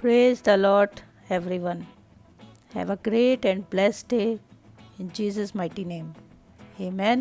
Praise the Lord, everyone. Have a great and blessed day in Jesus' mighty name. Amen.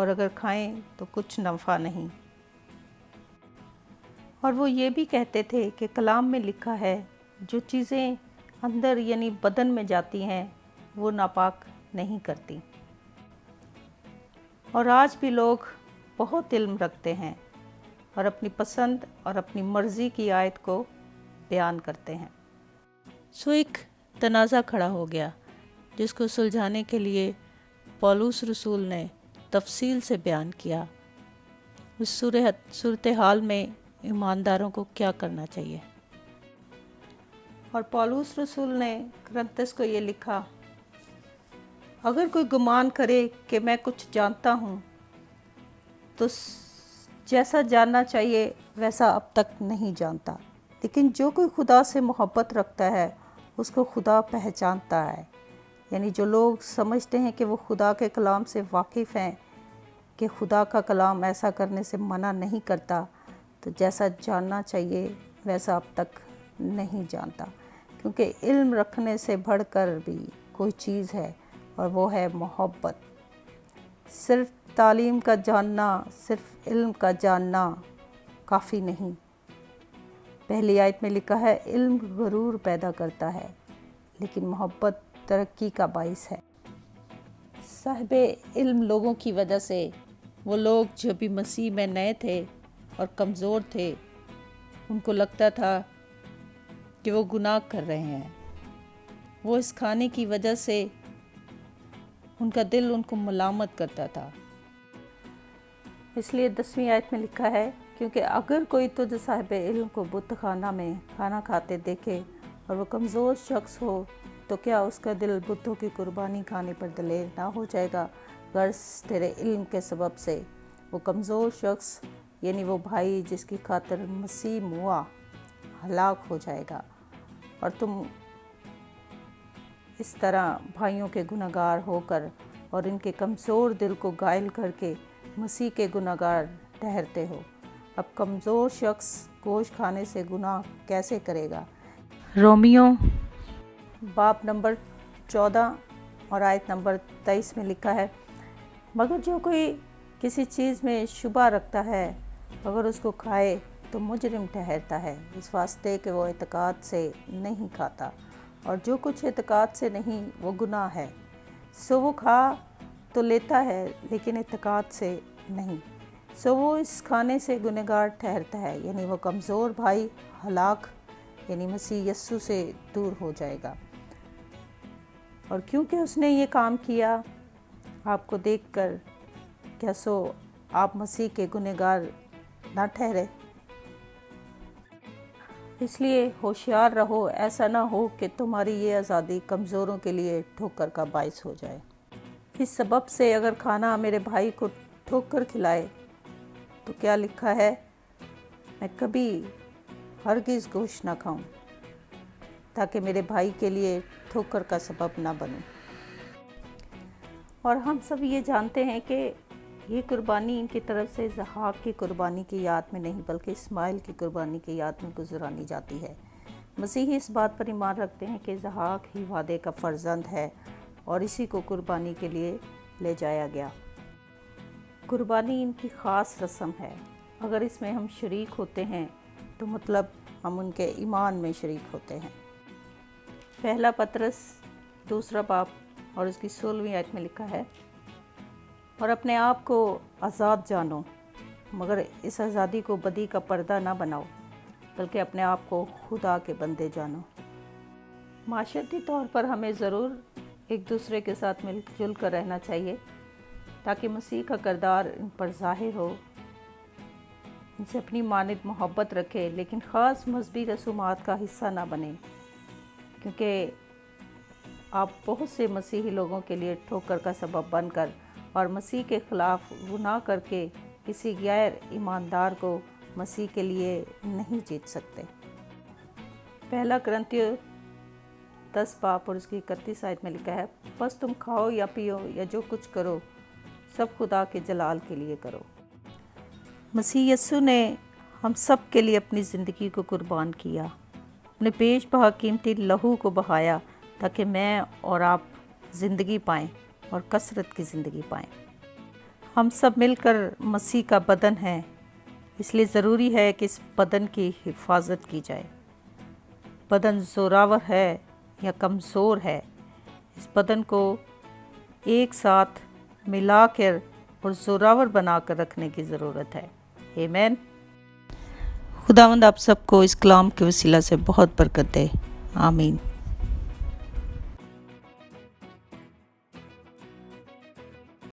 اور اگر کھائیں تو کچھ نفع نہیں۔ اور وہ یہ بھی کہتے تھے کہ کلام میں لکھا ہے جو چیزیں اندر یعنی بدن میں جاتی ہیں وہ ناپاک نہیں کرتی۔ اور آج بھی لوگ بہت علم رکھتے ہیں اور اپنی پسند اور اپنی مرضی کی آیت کو بیان کرتے ہیں۔ سو ایک تنازع کھڑا ہو گیا جس کو سلجھانے کے لیے پولس رسول نے تفصیل سے بیان کیا اس صورتحال میں ایمانداروں کو کیا کرنا چاہیے۔ اور پولس رسول نے کرنتس کو یہ لکھا، اگر کوئی گمان کرے کہ میں کچھ جانتا ہوں تو جیسا جاننا چاہیے ویسا اب تک نہیں جانتا، لیکن جو کوئی خدا سے محبت رکھتا ہے اس کو خدا پہچانتا ہے۔ یعنی جو لوگ سمجھتے ہیں کہ وہ خدا کے کلام سے واقف ہیں کہ خدا کا کلام ایسا کرنے سے منع نہیں کرتا، تو جیسا جاننا چاہیے ویسا اب تک نہیں جانتا، کیونکہ علم رکھنے سے بڑھ کر بھی کوئی چیز ہے اور وہ ہے محبت۔ صرف تعلیم کا جاننا، صرف علم کا جاننا کافی نہیں۔ پہلی آیت میں لکھا ہے علم غرور پیدا کرتا ہے لیکن محبت ترقی کا باعث ہے۔ صاحب علم لوگوں کی وجہ سے، وہ لوگ جو بھی مسیح میں نئے تھے اور کمزور تھے، ان کو لگتا تھا کہ وہ گناہ کر رہے ہیں۔ وہ اس کھانے کی وجہ سے ان کا دل ان کو ملامت کرتا تھا۔ اس لیے 10ویں آیت میں لکھا ہے، کیونکہ اگر کوئی تجھ صاحب علم کو بت خانہ میں کھانا کھاتے دیکھے اور وہ کمزور شخص ہو تو کیا اس کا دل بتوں کی قربانی کھانے پر دلیر نہ ہو جائے گا؟ غرض تیرے علم کے سبب سے وہ کمزور شخص یعنی وہ بھائی جس کی خاطر مسیح ہوا ہلاک ہو جائے گا، اور تم اس طرح بھائیوں کے گناہگار ہو کر اور ان کے کمزور دل کو گائل کر کے مسیح کے گناہگار ٹھہرتے ہو۔ اب کمزور شخص گوشت کھانے سے گناہ کیسے کرے گا؟ رومیوں باب نمبر 14 اور آیت نمبر 23 میں لکھا ہے، مگر جو کوئی کسی چیز میں شبہ رکھتا ہے اگر اس کو کھائے تو مجرم ٹھہرتا ہے، اس واسطے کہ وہ اعتقاد سے نہیں کھاتا، اور جو کچھ اعتقاد سے نہیں وہ گناہ ہے۔ سو وہ کھا تو لیتا ہے لیکن اعتقاد سے نہیں، سو وہ اس کھانے سے گنہگار ٹھہرتا ہے، یعنی وہ کمزور بھائی ہلاک یعنی مسیح یسوع سے دور ہو جائے گا۔ اور کیونکہ اس نے یہ کام کیا آپ کو دیکھ کر، کیا سو آپ مسیح کے گنہگار نہ ٹھہرے؟ اس لیے ہوشیار رہو، ایسا نہ ہو کہ تمہاری یہ آزادی کمزوروں کے لیے ٹھوکر کا باعث ہو جائے۔ اس سبب سے اگر کھانا میرے بھائی کو ٹھوک کر کھلائے تو کیا لکھا ہے، میں کبھی ہرگز گوشت نہ کھاؤں تاکہ میرے بھائی کے لیے ٹھوکر کا سبب نہ بنوں۔ اور ہم سب یہ جانتے ہیں کہ یہ قربانی ان کی طرف سے اسحاق کی قربانی کی یاد میں نہیں بلکہ اسماعیل کی قربانی کی یاد میں گزرانی جاتی ہے۔ مسیحی اس بات پر ایمان رکھتے ہیں کہ اسحاق ہی وعدے کا فرزند ہے اور اسی کو قربانی کے لیے لے جایا گیا۔ قربانی ان کی خاص رسم ہے، اگر اس میں ہم شریک ہوتے ہیں تو مطلب ہم ان کے ایمان میں شریک ہوتے ہیں۔ پہلا پطرس 2 باب اور اس کی 16ویں آیت میں لکھا ہے، اور اپنے آپ کو آزاد جانو، مگر اس آزادی کو بدی کا پردہ نہ بناؤ بلکہ اپنے آپ کو خدا کے بندے جانو۔ معاشرتی طور پر ہمیں ضرور ایک دوسرے کے ساتھ مل جل کر رہنا چاہیے تاکہ مسیح کا کردار ان پر ظاہر ہو، ان سے اپنی مانند محبت رکھے، لیکن خاص مذہبی رسومات کا حصہ نہ بنے، کیونکہ آپ بہت سے مسیحی لوگوں کے لیے ٹھوکر کا سبب بن کر اور مسیح کے خلاف گناہ کر کے کسی غیر ایماندار کو مسیح کے لیے نہیں جیت سکتے۔ پہلا کرنتیوں 10 باب اور اس کی 31 آیت میں لکھا ہے، بس تم کھاؤ یا پیو یا جو کچھ کرو سب خدا کے جلال کے لیے کرو۔ مسیح یسوع نے ہم سب کے لیے اپنی زندگی کو قربان کیا، اپنے بیش بہا قیمتی لہو کو بہایا تاکہ میں اور آپ زندگی پائیں اور کثرت کی زندگی پائیں۔ ہم سب مل کر مسیح کا بدن ہیں، اس لیے ضروری ہے کہ اس بدن کی حفاظت کی جائے۔ بدن زوراور ہے یا کمزور ہے، اس بدن کو ایک ساتھ ملا کر اور زوراور بنا کر رکھنے کی ضرورت ہے۔ آمین۔ خداوند آپ سب کو اس کلام کے وسیلہ سے بہت برکت دے۔ آمین۔